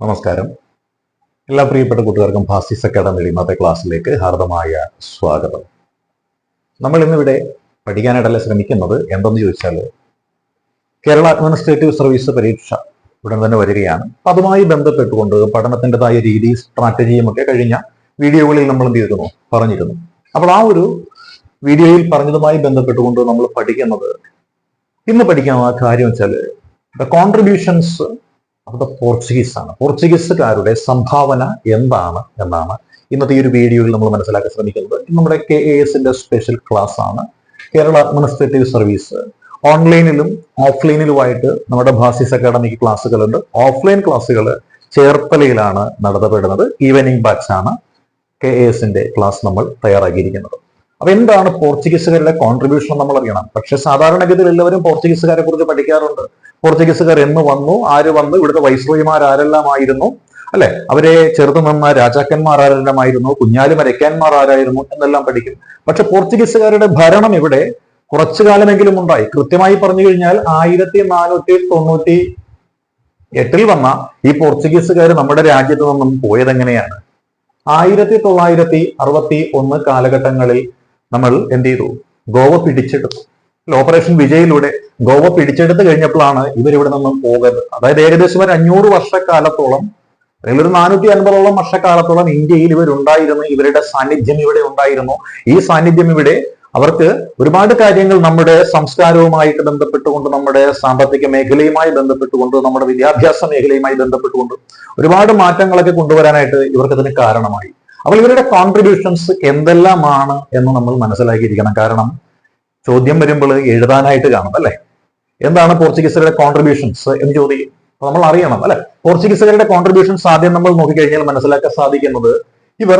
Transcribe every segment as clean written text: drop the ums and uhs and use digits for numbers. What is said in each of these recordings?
നമസ്കാരം. എല്ലാ പ്രിയപ്പെട്ട കൂട്ടുകാർക്കും ഭാസിസ് അക്കാഡമിയുടെ ഇന്നത്തെ ക്ലാസ്സിലേക്ക് ഹാർദമായ സ്വാഗതം. നമ്മൾ ഇന്നിവിടെ പഠിക്കാനായിട്ടല്ല ശ്രമിക്കുന്നത് എന്തെന്ന് ചോദിച്ചാൽ, കേരള അഡ്മിനിസ്ട്രേറ്റീവ് സർവീസ് പരീക്ഷ ഉടൻ തന്നെ വരികയാണ്. അതുമായി ബന്ധപ്പെട്ടുകൊണ്ട് പഠനത്തിൻ്റെതായ രീതി, സ്ട്രാറ്റജിയും ഒക്കെ കഴിഞ്ഞ വീഡിയോകളിൽ നമ്മൾ എന്ത് ചെയ്തിരുന്നു, പറഞ്ഞിരുന്നു. അപ്പോൾ ആ ഒരു വീഡിയോയിൽ പറഞ്ഞതുമായി ബന്ധപ്പെട്ടുകൊണ്ട് നമ്മൾ ഇന്ന് പഠിക്കുന്ന കാര്യം വെച്ചാൽ the contributions of the Portuguese ആണ്. പോർച്ചുഗീസുകാരുടെ സംഭാവന എന്താണ് എന്നാണ് ഇന്നത്തെ ഈ ഒരു വീഡിയോയിൽ നമ്മൾ മനസ്സിലാക്കാൻ ശ്രമിക്കുന്നത്. നമ്മുടെ KASന്റെ സ്പെഷ്യൽ ക്ലാസ് ആണ്. കേരള അഡ്മിനിസ്ട്രേറ്റീവ് സർവീസ് ഓൺലൈനിലും ഓഫ്ലൈനിലുമായിട്ട് നമ്മുടെ ഭാസിസ് അക്കാഡമിക് ക്ലാസ്സുകളുണ്ട്. ഓഫ്ലൈൻ ക്ലാസ്സുകൾ ചേർത്തലയിലാണ് നടത്തപ്പെടുന്നത്. ഈവനിങ് ബാച്ച് ആണ് KASന്റെ ക്ലാസ് നമ്മൾ തയ്യാറാക്കിയിരിക്കുന്നത്. അപ്പൊ എന്താണ് പോർച്ചുഗീസുകാരുടെ കോൺട്രിബ്യൂഷൻ നമ്മൾ അറിയണം. പക്ഷെ സാധാരണഗതിയിൽ എല്ലാവരും പോർച്ചുഗീസുകാരെ കുറിച്ച് പഠിക്കാറുണ്ട്. പോർച്ചുഗീസുകാർ എന്ന് വന്നു, ആര് വന്നു, ഇവിടുത്തെ വൈസ്രോയിമാർ ആരെല്ലാം ആയിരുന്നു, അല്ലെ, അവരെ ചെറുതു നിന്ന രാജാക്കന്മാർ ആരെല്ലാമായിരുന്നു, കുഞ്ഞാലി മരയ്ക്കാന്മാർ ആരായിരുന്നു എന്നെല്ലാം പഠിക്കും. പക്ഷെ പോർച്ചുഗീസുകാരുടെ ഭരണം ഇവിടെ കുറച്ചു കാലമെങ്കിലും ഉണ്ടായി. കൃത്യമായി പറഞ്ഞു കഴിഞ്ഞാൽ 1498 വന്ന ഈ പോർച്ചുഗീസുകാർ നമ്മുടെ രാജ്യത്ത് നിന്നും പോയതെങ്ങനെയാണ്? 1961 കാലഘട്ടങ്ങളിൽ നമ്മൾ എന്ത് ചെയ്തു? ഗോവ പിടിച്ചെടുത്തു. ഓപ്പറേഷൻ വിജയിലൂടെ ഗോവ പിടിച്ചെടുത്ത് കഴിഞ്ഞപ്പോഴാണ് ഇവരിവിടെ നിന്നും പോകുന്നത്. അതായത് ഏകദേശം ഒരു 500 വർഷക്കാലത്തോളം അല്ലെങ്കിൽ ഒരു 450ഓളം വർഷക്കാലത്തോളം ഇന്ത്യയിൽ ഇവരുണ്ടായിരുന്നു. ഇവരുടെ സാന്നിധ്യം ഇവിടെ ഉണ്ടായിരുന്നു. ഈ സാന്നിധ്യം ഇവിടെ അവർക്ക് ഒരുപാട് കാര്യങ്ങൾ നമ്മുടെ സംസ്കാരവുമായിട്ട് ബന്ധപ്പെട്ടുകൊണ്ട്, നമ്മുടെ സാമ്പത്തിക മേഖലയുമായി ബന്ധപ്പെട്ടുകൊണ്ട്, നമ്മുടെ വിദ്യാഭ്യാസ മേഖലയുമായി ബന്ധപ്പെട്ടുകൊണ്ട് ഒരുപാട് മാറ്റങ്ങളൊക്കെ കൊണ്ടുവരാനായിട്ട് ഇവർക്ക് അതിന് കാരണമായി. അപ്പോൾ ഇവരുടെ കോൺട്രിബ്യൂഷൻസ് എന്തെല്ലാമാണ് എന്ന് നമ്മൾ മനസ്സിലാക്കിയിരിക്കണം. കാരണം ചോദ്യം വരുമ്പോൾ എഴുതാനായിട്ട് കാണും, അല്ലെ? എന്താണ് പോർച്ചുഗീസുകാരുടെ കോൺട്രിബ്യൂഷൻസ് എന്ന് ചോദിക്കും. അപ്പൊ നമ്മൾ അറിയണം, അല്ലെ? പോർച്ചുഗീസുകാരുടെ കോൺട്രിബ്യൂഷൻസ് ആദ്യം നമ്മൾ നോക്കിക്കഴിഞ്ഞാൽ മനസ്സിലാക്കാൻ സാധിക്കുന്നത്, ഇവർ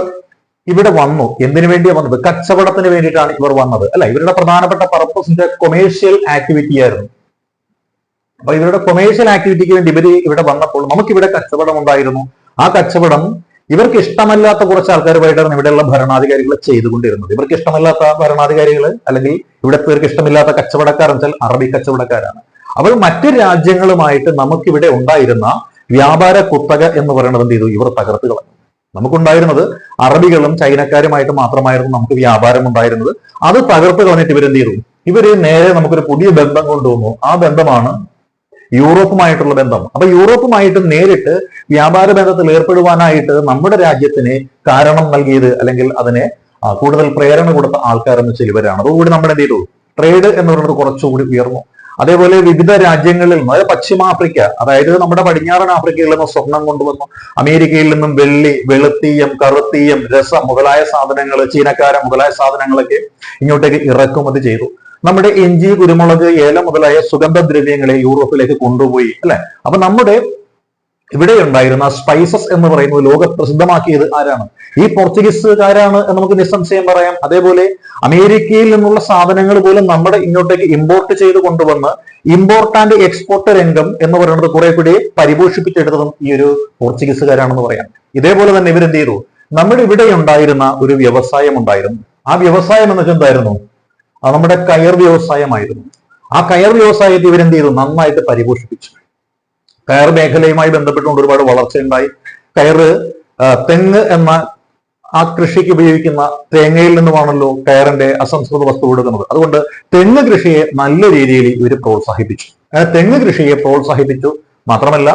ഇവിടെ വന്നു. എന്തിനു വേണ്ടിയാണ് വന്നത്? കച്ചവടത്തിന് വേണ്ടിയിട്ടാണ് ഇവർ വന്നത്, അല്ലെ? ഇവരുടെ പ്രധാനപ്പെട്ട പർപ്പസ് കൊമേഴ്ഷ്യൽ ആക്ടിവിറ്റി ആയിരുന്നു. അപ്പൊ ഇവരുടെ കൊമേഴ്ഷ്യൽ ആക്ടിവിറ്റിക്ക് വേണ്ടി ഇവിടെ വന്നപ്പോൾ നമുക്കിവിടെ കച്ചവടം ഉണ്ടായിരുന്നു. ആ കച്ചവടം ഇവർക്ക് ഇഷ്ടമല്ലാത്ത കുറച്ച് ആൾക്കാരുമായിട്ടാണ് ഇവിടെയുള്ള ഭരണാധികാരികൾ ചെയ്തുകൊണ്ടിരുന്നത്. ഇവർക്ക് ഇഷ്ടമല്ലാത്ത ഭരണാധികാരികൾ അല്ലെങ്കിൽ ഇവിടെ പേർക്ക് ഇഷ്ടമില്ലാത്ത കച്ചവടക്കാർ എന്ന് വെച്ചാൽ അറബി കച്ചവടക്കാരാണ്. അപ്പോൾ മറ്റു രാജ്യങ്ങളുമായിട്ട് നമുക്കിവിടെ ഉണ്ടായിരുന്ന വ്യാപാര കുത്തക എന്ന് പറയുന്നത് എന്ത് ചെയ്തു? ഇവർ തകർത്ത് കളഞ്ഞു. നമുക്കുണ്ടായിരുന്നത് അറബികളും ചൈനക്കാരുമായിട്ട് മാത്രമായിരുന്നു നമുക്ക് വ്യാപാരം ഉണ്ടായിരുന്നത്. അത് തകർത്ത് കളഞ്ഞിട്ട് ഇവരെന്ത് ചെയ്തു? ഇവര് നേരെ നമുക്കൊരു പുതിയ ബന്ധം കൊണ്ടുവന്നു. ആ ബന്ധമാണ് യൂറോപ്പുമായിട്ടുള്ള ബന്ധം. അപ്പൊ യൂറോപ്പുമായിട്ട് നേരിട്ട് വ്യാപാര ബന്ധത്തിൽ ഏർപ്പെടുവാനായിട്ട് നമ്മുടെ രാജ്യത്തിന് കാരണം നൽകിയത് അല്ലെങ്കിൽ അതിനെ കൂടുതൽ പ്രേരണ കൊടുത്ത ആൾക്കാരെന്ന് വെച്ചാൽ ഇവരാണ്. അതോടുകൂടി നമ്മൾ എന്ത് ചെയ്തു? ട്രേഡ് എന്ന് പറയുന്നത് കുറച്ചുകൂടി ഉയർന്നു. അതേപോലെ വിവിധ രാജ്യങ്ങളിൽ നിന്ന്, അതായത് പശ്ചിമാഫ്രിക്ക, അതായത് നമ്മുടെ പടിഞ്ഞാറൻ ആഫ്രിക്കയിൽ നിന്ന് സ്വർണം കൊണ്ടുവന്നു. അമേരിക്കയിൽ നിന്നും വെള്ളി, വെളുത്തീയം, കറുത്തീയം, രസം മുതലായ സാധനങ്ങൾ, ചീനക്കാര മുതലായ സാധനങ്ങളൊക്കെ ഇങ്ങോട്ടേക്ക് ഇറക്കുമതി ചെയ്തു. നമ്മുടെ ഇഞ്ചി, കുരുമുളക്, ഏലം മുതലായ സുഗന്ധദ്രവ്യങ്ങളെ യൂറോപ്പിലേക്ക് കൊണ്ടുപോയി, അല്ലെ? അപ്പൊ നമ്മുടെ ഇവിടെ ഉണ്ടായിരുന്ന സ്പൈസസ് എന്ന് പറയുന്നത് ലോക പ്രസിദ്ധമാക്കിയത് ആരാണ്? ഈ പോർച്ചുഗീസുകാരാണ് എന്ന് നമുക്ക് നിസ്സംശയം പറയാം. അതേപോലെ അമേരിക്കയിൽ നിന്നുള്ള സാധനങ്ങൾ പോലും നമ്മുടെ ഇങ്ങോട്ടേക്ക് ഇമ്പോർട്ട് ചെയ്ത് കൊണ്ടുവന്ന് ഇമ്പോർട്ട് ആൻഡ് എക്സ്പോർട്ട് രംഗം എന്ന് പറയുന്നത് കുറെ കൂടി പരിപോഷിപ്പിച്ചെടുത്തതും ഈ ഒരു പോർച്ചുഗീസുകാരാണെന്ന് പറയാം. ഇതേപോലെ തന്നെ ഇവരെന്ത് ചെയ്തു? നമ്മുടെ ഇവിടെ ഉണ്ടായിരുന്ന ഒരു വ്യവസായം ഉണ്ടായിരുന്നു. ആ വ്യവസായം എന്ന് വെച്ചാൽ എന്തായിരുന്നു? അത് നമ്മുടെ കയർ വ്യവസായമായിരുന്നു. ആ കയർ വ്യവസായത്തെ ഇവരെന്ത് ചെയ്തു? നന്നായിട്ട് പരിപോഷിപ്പിച്ചു. കയർ മേഖലയുമായി ബന്ധപ്പെട്ടുകൊണ്ട് ഒരുപാട് വളർച്ച ഉണ്ടായി. തെങ്ങ് എന്ന ആ കൃഷിക്ക് ഉപയോഗിക്കുന്ന തേങ്ങയിൽ നിന്നുമാണല്ലോ കയറിന്റെ അസംസ്കൃത വസ്തു കൊടുക്കുന്നത്. അതുകൊണ്ട് തെങ്ങ് കൃഷിയെ നല്ല രീതിയിൽ ഇവർ പ്രോത്സാഹിപ്പിച്ചു. തെങ്ങ് കൃഷിയെ പ്രോത്സാഹിപ്പിച്ചു മാത്രമല്ല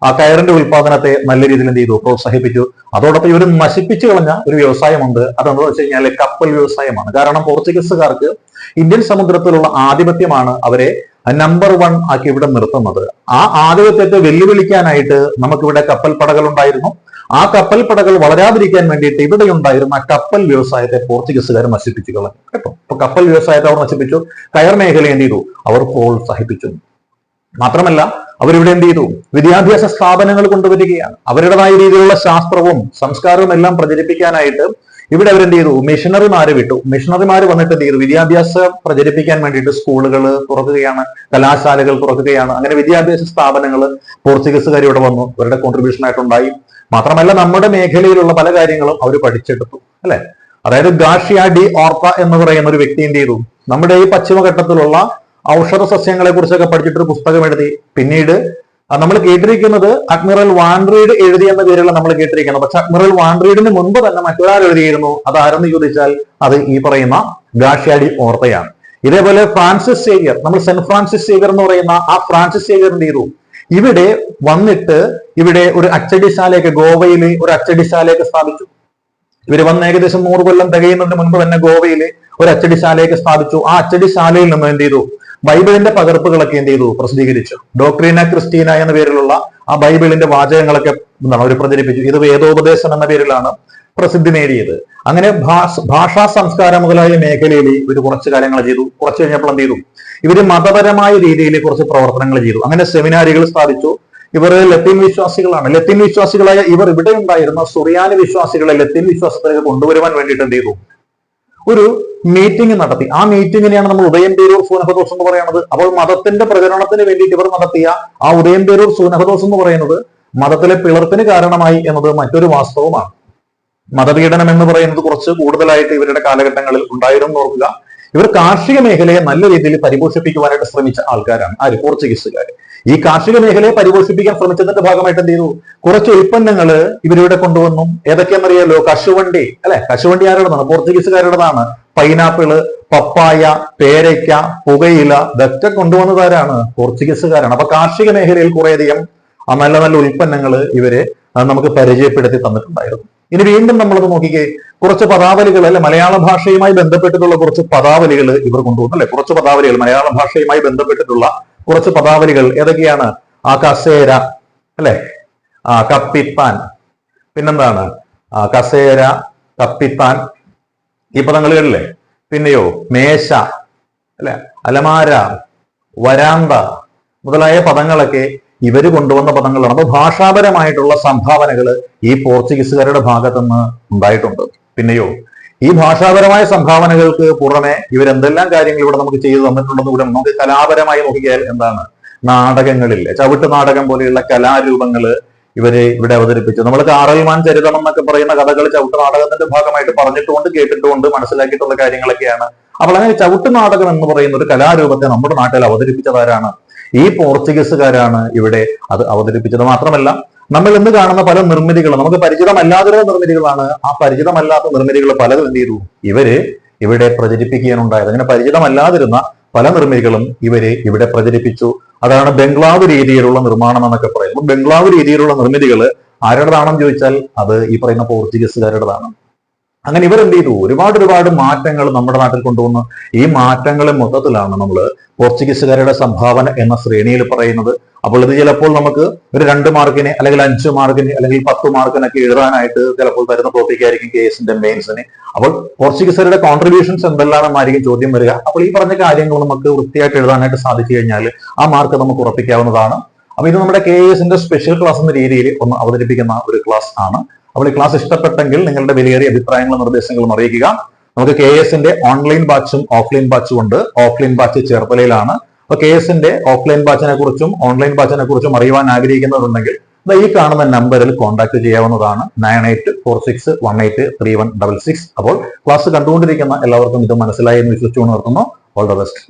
ആ കയറിന്റെ ഉൽപാദനത്തെ നല്ല രീതിയിൽ എന്ത് ചെയ്തു? പ്രോത്സാഹിപ്പിച്ചു. അതോടൊപ്പം ഇവർ നശിപ്പിച്ചു കളഞ്ഞ ഒരു വ്യവസായമുണ്ട്. അതെന്താ വെച്ച് കഴിഞ്ഞാൽ കപ്പൽ വ്യവസായമാണ്. കാരണം പോർച്ചുഗീസുകാർക്ക് ഇന്ത്യൻ സമുദ്രത്തിലുള്ള ആധിപത്യമാണ് അവരെ നമ്പർ 1 ആക്കി ഇവിടെ നിർത്തുന്നത്. ആ ആധിപത്യത്തെ വെല്ലുവിളിക്കാനായിട്ട് നമുക്കിവിടെ കപ്പൽ പടകൾ ഉണ്ടായിരുന്നു. ആ കപ്പൽ പടകൾ വളരാതിരിക്കാൻ വേണ്ടിയിട്ട് ഇവിടെ ഉണ്ടായിരുന്ന കപ്പൽ വ്യവസായത്തെ പോർച്ചുഗീസുകാർ നശിപ്പിച്ചു കളഞ്ഞു കേട്ടോ. അപ്പൊ കപ്പൽ വ്യവസായത്തെ അവർ നശിപ്പിച്ചു. കയർ മേഖല എന്ത് ചെയ്തു? അവർ പ്രോത്സാഹിപ്പിച്ചു. മാത്രമല്ല അവരിവിടെ എന്ത് ചെയ്തു? വിദ്യാഭ്യാസ സ്ഥാപനങ്ങൾ കൊണ്ടുവരികയാണ്. അവരുടേതായ രീതിയിലുള്ള ശാസ്ത്രവും സംസ്കാരവും എല്ലാം പ്രചരിപ്പിക്കാനായിട്ട് ഇവിടെ അവരെന്ത് ചെയ്തു? മിഷണറിമാരെ വിട്ടു. മിഷണറിമാർ വന്നിട്ട് എന്ത് ചെയ്തു? വിദ്യാഭ്യാസം പ്രചരിപ്പിക്കാൻ വേണ്ടിയിട്ട് സ്കൂളുകൾ തുറക്കുകയാണ്, കലാശാലകൾ തുറക്കുകയാണ്. അങ്ങനെ വിദ്യാഭ്യാസ സ്ഥാപനങ്ങൾ പോർച്ചുഗീസുകാർ ഇവിടെ വന്നു, അവരുടെ കോൺട്രിബ്യൂഷൻ ആയിട്ടുണ്ടായി. മാത്രമല്ല നമ്മുടെ മേഖലയിലുള്ള പല കാര്യങ്ങളും അവർ പഠിച്ചെടുത്തു, അല്ലെ? അതായത് ഗാഷിയ ഡി ഓർത്ത എന്ന് പറയുന്ന ഒരു വ്യക്തി എന്ത് ചെയ്തു? നമ്മുടെ ഈ പശ്ചിമഘട്ടത്തിലുള്ള ഔഷധ സസ്യങ്ങളെ കുറിച്ചൊക്കെ പഠിച്ചിട്ടൊരു പുസ്തകം എഴുതി. പിന്നീട് നമ്മൾ കേട്ടിരിക്കുന്നത് അഡ്മിറൽ വാൻഡ്രീഡ് എഴുതിയെന്ന പേരിൽ നമ്മൾ കേട്ടിരിക്കുന്നത്. പക്ഷെ അഡ്മിറൽ വാൻഡ്രീഡിന് മുൻപ് തന്നെ മറ്റൊരാൾ എഴുതിയിരുന്നു. അത് ആരെന്ന് ചോദിച്ചാൽ അത് ഈ പറയുന്ന ഗാഷിയ ഡി ഓർത്തയാണ്. ഇതേപോലെ ഫ്രാൻസിസ് സേവിയർ, നമ്മൾ സെന്റ് ഫ്രാൻസിസ് സേവിയർ എന്ന് പറയുന്ന ആ ഫ്രാൻസിസ് സേവിയർ എന്ത് ചെയ്തു, ഇവിടെ വന്നിട്ട് ഇവിടെ ഒരു അച്ചടിശാലയൊക്കെ, ഗോവയിലെ ഒരു അച്ചടിശാലയൊക്കെ സ്ഥാപിച്ചു. ഇവർ വന്ന് ഏകദേശം 100 കൊല്ലം തികയുന്നതിന് മുൻപ് തന്നെ ഗോവയിലെ ഒരു അച്ചടിശാലയൊക്കെ സ്ഥാപിച്ചു. ആ അച്ചടിശാലയിൽ നിന്ന് എന്ത് ചെയ്തു, ബൈബിളിന്റെ പകർപ്പുകളൊക്കെ എന്ത് ചെയ്തു, പ്രസിദ്ധീകരിച്ചു. ഡോക്ട്രീന ക്രിസ്റ്റീന എന്ന പേരിലുള്ള ആ ബൈബിളിന്റെ വാചകങ്ങളൊക്കെ എന്താണ് അവർ പ്രചരിപ്പിച്ചു. ഇത് വേദോപദേശം എന്ന പേരിലാണ് പ്രസിദ്ധി നേടിയത്. അങ്ങനെ ഭാഷാ സംസ്കാരം മുതലായ മേഖലയിൽ ഇവർ കുറച്ച് കാര്യങ്ങൾ ചെയ്തു. കുറച്ച് കഴിഞ്ഞപ്പോൾ എന്ത് ചെയ്തു, ഇവര് മതപരമായ രീതിയിൽ കുറച്ച് പ്രവർത്തനങ്ങൾ ചെയ്തു. അങ്ങനെ സെമിനാരികൾ സ്ഥാപിച്ചു. ഇവർ ലത്തീൻ വിശ്വാസികളാണ്. ലത്തീൻ വിശ്വാസികളായ ഇവർ ഇവിടെ ഉണ്ടായിരുന്ന സുറിയാനി വിശ്വാസികളെ ലത്തീൻ വിശ്വാസത്തിലേക്ക് കൊണ്ടുവരുവാൻ വേണ്ടിയിട്ട് എന്ത് ചെയ്തു, ഒരു മീറ്റിംഗ് നടത്തി. ആ മീറ്റിംഗിനെയാണ് നമ്മൾ ഉദയംപേരൂർ സൂനഹദോസ് എന്ന് പറയുന്നത്. അപ്പോൾ മതത്തിന്റെ പ്രചരണത്തിന് വേണ്ടിയിട്ട് ഇവർ നടത്തിയ ആ ഉദയംപേരൂർ സൂനഹദോസ് എന്ന് പറയുന്നത് മതത്തിലെ പിളർപ്പിന് കാരണമായി എന്നത് മറ്റൊരു വാസ്തവമാണ്. മതപീഡനം എന്ന് പറയുന്നത് കുറച്ച് കൂടുതലായിട്ട് ഇവരുടെ കാലഘട്ടങ്ങളിൽ ഉണ്ടായിരുന്നു. ഓർക്കുക, ഇവർ കാർഷിക മേഖലയെ നല്ല രീതിയിൽ പരിപോഷിപ്പിക്കുവാനായിട്ട് ശ്രമിച്ച ആൾക്കാരാണ്. ആര്? പോർച്ചുഗീസുകാർ. ഈ കാർഷിക മേഖലയെ പരിപോഷിപ്പിക്കാൻ ശ്രമിച്ചതിന്റെ ഭാഗമായിട്ട് എന്ത് ചെയ്തു, കുറച്ച് ഉൽപ്പന്നങ്ങൾ ഇവരിവിടെ കൊണ്ടുവന്നു. ഏതൊക്കെയാണെന്നറിയാലോ? കശുവണ്ടി, അല്ലെ? കശുവണ്ടി ആരുടേതാണ്? പോർച്ചുഗീസുകാരുടേതാണ്. പൈനാപ്പിള്, പപ്പായ, പേരയ്ക്ക, പുകയില, ഇതൊക്കെ കൊണ്ടുവന്നതാരാണ്? പോർച്ചുഗീസുകാരാണ്. അപ്പൊ കാർഷിക മേഖലയിൽ കുറേയധികം നല്ല നല്ല ഉൽപ്പന്നങ്ങൾ ഇവര് നമുക്ക് പരിചയപ്പെടുത്തി തന്നിട്ടുണ്ടായിരുന്നു. ഇനി വീണ്ടും നമ്മളത് നോക്കിക്കേ, കുറച്ച് പദാവലികൾ, അല്ലെ, മലയാള ഭാഷയുമായി ബന്ധപ്പെട്ടിട്ടുള്ള കുറച്ച് പദാവലികൾ ഇവർ കൊണ്ടുവന്നു. അല്ലെ, കുറച്ച് പദാവലികൾ, മലയാള ഭാഷയുമായി ബന്ധപ്പെട്ടിട്ടുള്ള കുറച്ച് പദാവലികൾ ഏതൊക്കെയാണ്? ആ കസേര, അല്ലെ, ആ കപ്പിത്താൻ, പിന്നെന്താണ് കസേര, കപ്പിത്താൻ, ഈ പദങ്ങൾ കേട്ടില്ലേ? പിന്നെയോ മേശ, അല്ലെ, അലമാര, വരാന്ത മുതലായ പദങ്ങളൊക്കെ ഇവര് കൊണ്ടുവന്ന പദങ്ങളാണ്. അപ്പൊ ഭാഷാപരമായിട്ടുള്ള സംഭാവനകൾ ഈ പോർച്ചുഗീസുകാരുടെ ഭാഗത്തുനിന്ന് ഉണ്ടായിട്ടുണ്ട്. പിന്നെയോ ഈ ഭാഷാപരമായ സംഭാവനകൾക്ക് പുറമെ ഇവരെന്തെല്ലാം കാര്യങ്ങൾ ഇവിടെ നമുക്ക് ചെയ്തു തന്നിട്ടുണ്ടെന്ന് കൂടെ നമുക്ക് കലാപരമായി നോക്കിയാൽ എന്താണ്, നാടകങ്ങളിൽ ചവിട്ട് നാടകം പോലെയുള്ള കലാരൂപങ്ങള് ഇവര് ഇവിടെ അവതരിപ്പിച്ചു. നമ്മൾ കാറൽമാൻ ചരിതം എന്നൊക്കെ പറയുന്ന കഥകൾ ചവിട്ട് നാടകത്തിന്റെ ഭാഗമായിട്ട് പറഞ്ഞിട്ടുകൊണ്ട് കേട്ടിട്ടുകൊണ്ട് മനസ്സിലാക്കിയിട്ടുള്ള കാര്യങ്ങളൊക്കെയാണ്. അപ്പോൾ അങ്ങനെ ചവിട്ട് നാടകം എന്ന് പറയുന്ന ഒരു കലാരൂപത്തെ നമ്മുടെ നാട്ടിൽ അവതരിപ്പിച്ചതാരാണ്? ഈ പോർച്ചുഗീസുകാരാണ് ഇവിടെ അത് അവതരിപ്പിച്ചത്. മാത്രമല്ല, നമ്മൾ ഇന്ന് കാണുന്ന പല നിർമ്മിതികളും നമുക്ക് പരിചിതമല്ലാത്ത നിർമ്മിതികളാണ്. ആ പരിചിതമല്ലാത്ത നിർമ്മിതികൾ പലതും എന്ത് ചെയ്തു, ഇവര് ഇവിടെ പ്രചരിപ്പിക്കാനുണ്ടായത്. അങ്ങനെ പരിചിതമല്ലാതിരുന്ന പല നിർമ്മിതികളും ഇവര് ഇവിടെ പ്രചരിപ്പിച്ചു. അതാണ് ബംഗ്ലാവ് രീതിയിലുള്ള നിർമ്മാണം എന്നൊക്കെ പറയുന്നത്. ബംഗ്ലാവ് രീതിയിലുള്ള നിർമ്മിതികൾ ആരുടേതാണെന്ന് ചോദിച്ചാൽ അത് ഈ പറയുന്ന പോർച്ചുഗീസുകാരുടേതാണ്. അങ്ങനെ ഇവർ എന്ത് ചെയ്തു, ഒരുപാട് മാറ്റങ്ങൾ നമ്മുടെ നാട്ടിൽ കൊണ്ടുവന്നു. ഈ മാറ്റങ്ങളെ മൊത്തത്തിലാണ് നമ്മൾ പോർച്ചുഗീസുകാരുടെ സംഭാവന എന്ന ശ്രേണിയിൽ പറയുന്നത്. അപ്പോൾ ഇത് ചിലപ്പോൾ നമുക്ക് ഒരു 2 മാർക്കിന് അല്ലെങ്കിൽ 5 മാർക്കിന് അല്ലെങ്കിൽ 10 മാർക്കിനൊക്കെ എഴുതാനായിട്ട് ചിലപ്പോൾ തരുന്ന ടോപ്പിക് ആയിരിക്കും കേസിന്റെ മെയിൻസിന്. അപ്പോൾ പോർച്ചുഗീസുകാരുടെ കോൺട്രിബ്യൂഷൻസ് എന്തെല്ലാമെന്നായിരിക്കും ചോദ്യം വരിക. അപ്പോൾ ഈ പറഞ്ഞ കാര്യങ്ങൾ നമുക്ക് വൃത്തിയായിട്ട് എഴുതാനായിട്ട് സാധിച്ചു കഴിഞ്ഞാൽ ആ മാർക്ക് നമുക്ക് ഉറപ്പിക്കാവുന്നതാണ്. അപ്പൊ ഇത് നമ്മുടെ KS സ്പെഷ്യൽ ക്ലാസ് എന്ന രീതിയിൽ ഒന്ന് അവതരിപ്പിക്കുന്ന ഒരു ക്ലാസ് ആണ്. അപ്പോൾ ഈ ക്ലാസ് ഇഷ്ടപ്പെട്ടെങ്കിൽ നിങ്ങളുടെ വിലയേറിയ അഭിപ്രായങ്ങളും നിർദ്ദേശങ്ങളും അറിയിക്കുക. നമുക്ക് KS ഓൺലൈൻ ബാച്ചും ഓഫ്ലൈൻ ബാച്ചും ഉണ്ട്. ഓഫ്ലൈൻ ബാച്ച് ചേർത്തലയിലാണ്. അപ്പൊ KS ഓഫ്ലൈൻ ബാച്ചിനെ കുറിച്ചും ഓൺലൈൻ ബാച്ചിനെ കുറിച്ചും അറിയുവാൻ ആഗ്രഹിക്കുന്നതുണ്ടെങ്കിൽ ഈ കാണുന്ന നമ്പറിൽ കോൺടാക്ട് ചെയ്യാവുന്നതാണ്. 9846183166. അപ്പോൾ ക്ലാസ് കണ്ടുകൊണ്ടിരിക്കുന്ന എല്ലാവർക്കും ഇത് മനസ്സിലായി എന്ന് വിശ്വസിച്ചുകൊണ്ട് നിർത്തുന്നു. All the best.